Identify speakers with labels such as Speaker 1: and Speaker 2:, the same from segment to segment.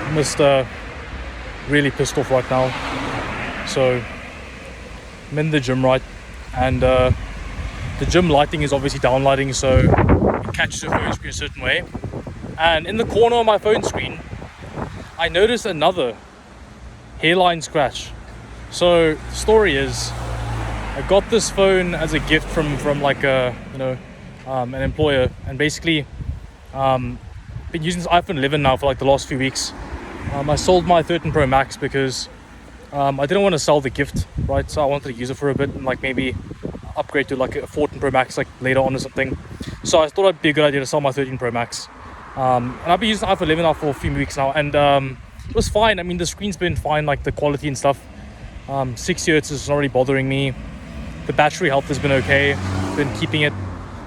Speaker 1: I'm just really pissed off right now. So I'm in the gym, right? And the gym lighting is obviously down lighting, so it catches the phone screen a certain way. And in the corner of my phone screen, I noticed another hairline scratch. So the story is, I got this phone as a gift from like an employer, and basically been using this iPhone 11 now for like the last few weeks. I sold my 13 Pro Max because I didn't want to sell the gift, right? So I wanted to use it for a bit and like maybe upgrade to like a 14 Pro Max like later on or something. So I thought it'd be a good idea to sell my 13 Pro Max. And I've been using iPhone 11 now for a few weeks now, and it was fine. I mean, the screen's been fine, like the quality and stuff. 60 Hz is not really bothering me. The battery health has been okay. Been keeping it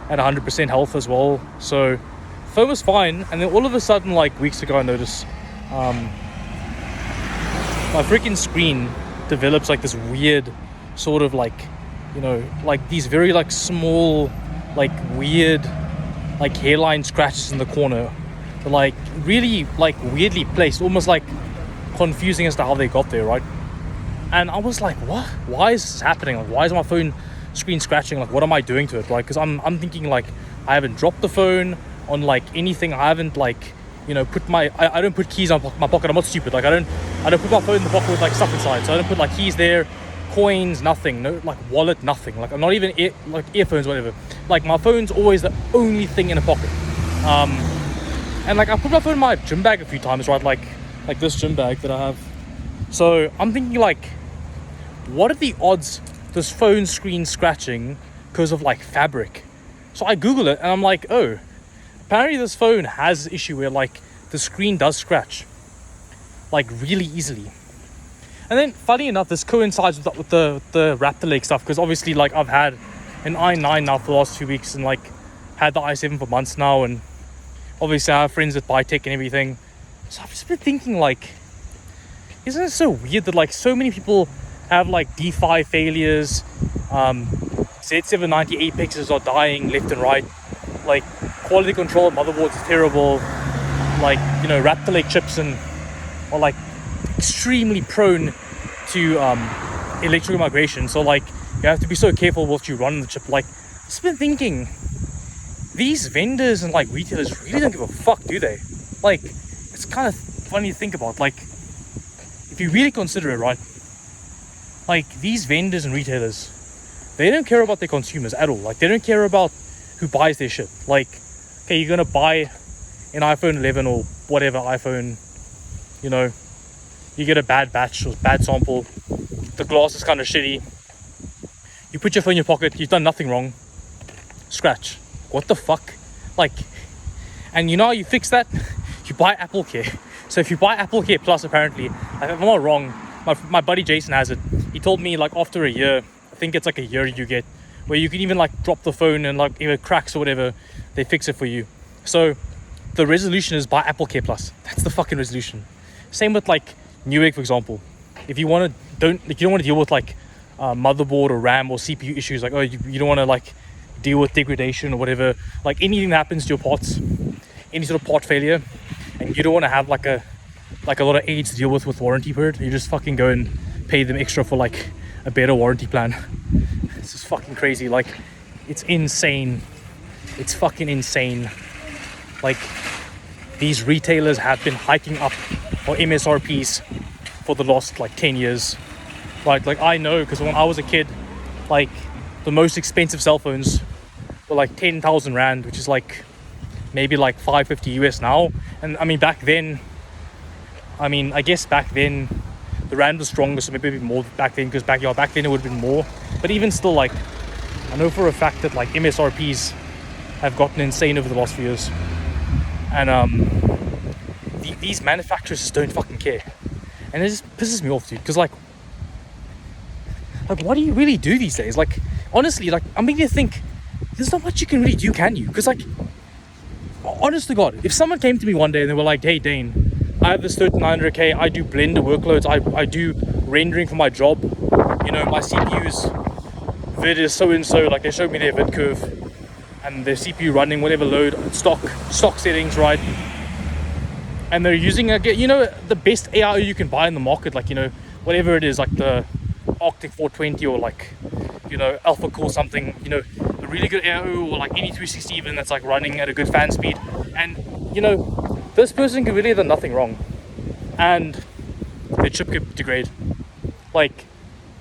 Speaker 1: at 100% health as well. So the phone was fine, and then all of a sudden, like weeks ago, I noticed my freaking screen develops like this weird sort of like, like these very like small, like weird, like hairline scratches in the corner. They're like really like weirdly placed, almost like confusing as to how they got there, right? And I was like, what? Why is this happening? Like, why is my phone screen scratching? Like, what am I doing to it? Like, because I'm thinking like I haven't dropped the phone on like anything. I haven't like, put I don't put keys on my pocket. I'm not stupid. Like I don't put my phone in the pocket with like stuff inside. So I don't put like keys there, coins, nothing. No like wallet, nothing. Like I'm not even earphones, whatever. Like my phone's always the only thing in a pocket. And like I put my phone in my gym bag a few times, right? Like this gym bag that I have. So I'm thinking like, what are the odds this phone screen scratching because of like fabric? So I Google it and I'm like, oh, apparently this phone has an issue where like the screen does scratch like really easily. And then funny enough, this coincides with the Raptor Lake stuff, because obviously like I've had an i9 now for the last 2 weeks and like had the i7 for months now, and obviously I have friends that buy tech and everything. So I've just been thinking like, isn't it so weird that like so many people have like D5 failures, Z790 Apexes are dying left and right, like quality control of motherboards is terrible, like Raptor Lake chips and are like extremely prone to electrical migration. So like you have to be so careful what you run on the chip. Like I've just been thinking, these vendors and like retailers really don't give a fuck, do they? Like it's kind of funny to think about. Like if you really consider it, right? Like these vendors and retailers, they don't care about their consumers at all. Like they don't care about who buys their shit. Like, okay, you're gonna buy an iPhone 11 or whatever iPhone, you get a bad batch or bad sample, the glass is kind of shitty, you put your phone in your pocket, you've done nothing wrong, scratch. What the fuck? Like, and how you fix that? You buy Apple Care. So if you buy Apple Care Plus, apparently, if I'm not wrong, my buddy Jason has it. He told me like after a year, I think it's like a year you get, where you can even like drop the phone and like if it cracks or whatever, they fix it for you. So the resolution is buy Apple Care Plus. That's the fucking resolution. Same with like Newegg, for example. If you want to you don't want to deal with like motherboard or RAM or CPU issues, like you don't want to like deal with degradation or whatever, like anything that happens to your parts, any sort of part failure, and you don't want to have like a lot of aids to deal with warranty period, you just fucking go and pay them extra for like a better warranty plan. It's just fucking crazy. Like it's insane. It's fucking insane. Like these retailers have been hiking up our MSRPs for the last like 10 years, right? Like I know, because when I was a kid, like the most expensive cell phones were like 10,000 Rand, which is like maybe like 550 US now. And I mean back then, I guess back then the Rand was stronger, so maybe a bit more back then, because back then it would have been more. But even still, like I know for a fact that like MSRPs have gotten insane over the last few years, and these manufacturers just don't fucking care, and it just pisses me off, dude. Because like what do you really do these days? Like honestly, like I'm beginning to think there's not much you can really do, can you? Because like honest to God, if someone came to me one day and they were like, hey Dane, I have this 3900K, I do Blender workloads, I do rendering for my job, my CPU's vid is so and so, like they showed me their vid curve and their CPU running whatever load, stock settings, right? and they're using the best AIO you can buy in the market, like whatever it is, like the Arctic 420 or like Alpha Core something, a really good AIO, or like any 360 even that's like running at a good fan speed, and this person could really have done nothing wrong, and their chip could degrade. Like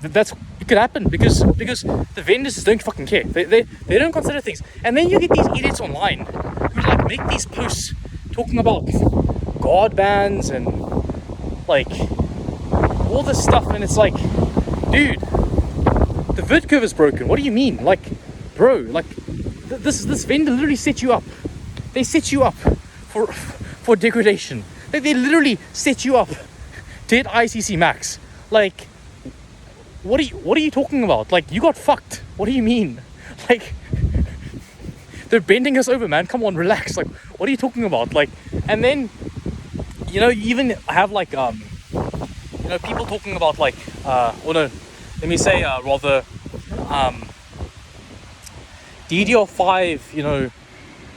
Speaker 1: it could happen because the vendors just don't fucking care. They don't consider things, and then you get these idiots online who like make these posts talking about guard bands and like all this stuff, and it's like, dude, the vid curve is broken. What do you mean? Like, bro, like this vendor literally set you up. They set you up for degradation. They literally set you up to hit ICC max. Like, what are you talking about? Like, you got fucked. What do you mean? Like, they're bending us over, man. Come on, relax. Like, what are you talking about? Like, and then you even have like people talking about like or no, let me say rather DDR5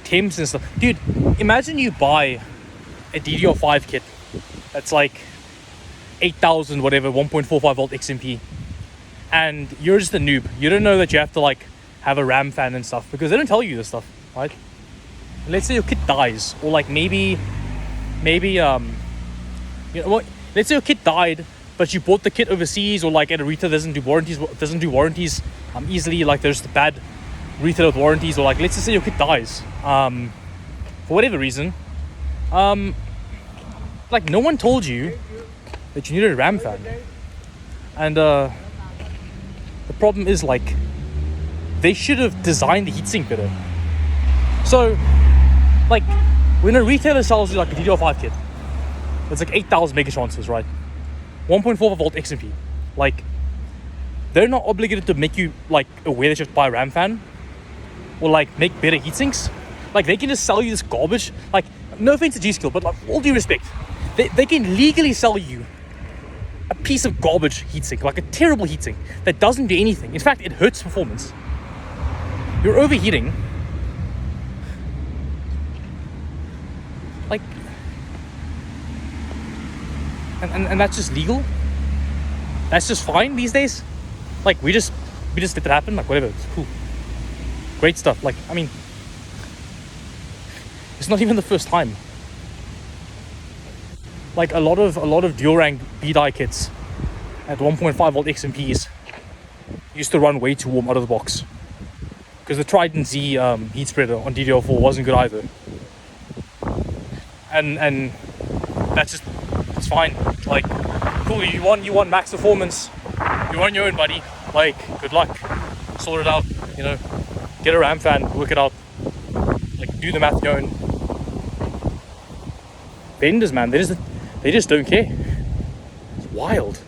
Speaker 1: temps and stuff. Dude, imagine you buy a DDR5 kit that's like 8,000 whatever 1.45 volt XMP, and you're just a noob. You don't know that you have to like have a RAM fan and stuff, because they don't tell you this stuff, right? And let's say your kit dies, or like maybe let's say your kit died, but you bought the kit overseas, or like at a retailer doesn't do warranties easily, like there's the bad retailer with warranties, or like let's just say your kit dies for whatever reason, like no one told you that you needed a RAM fan. And the problem is, like, they should have designed the heatsink better. So like when a retailer sells you like a DDR5 kit, it's like 8,000 megatransfers, right? 1.4 volt XMP. Like, they're not obligated to make you like aware that you have to buy a RAM fan, or like make better heatsinks. Like, they can just sell you this garbage. Like, no offense to G-Skill, but like, all due respect, they can legally sell you a piece of garbage heatsink, like a terrible heatsink that doesn't do anything. In fact, it hurts performance. You're overheating. Like, and that's just legal. That's just fine these days. Like, we just let it happen. Like, whatever. It's cool. Great stuff. Like, I mean, it's not even the first time. Like, a lot of dual rank B-die kits at 1.5 volt XMPs used to run way too warm out of the box, because the Trident Z heat spreader on DDR4 wasn't good either. And that's just, it's fine. Like, cool, you want max performance, you're on your own, buddy. Like, good luck, sort it out, get a RAM fan, work it out, like, do the math on your own. Vendors, man, they just don't care. It's wild.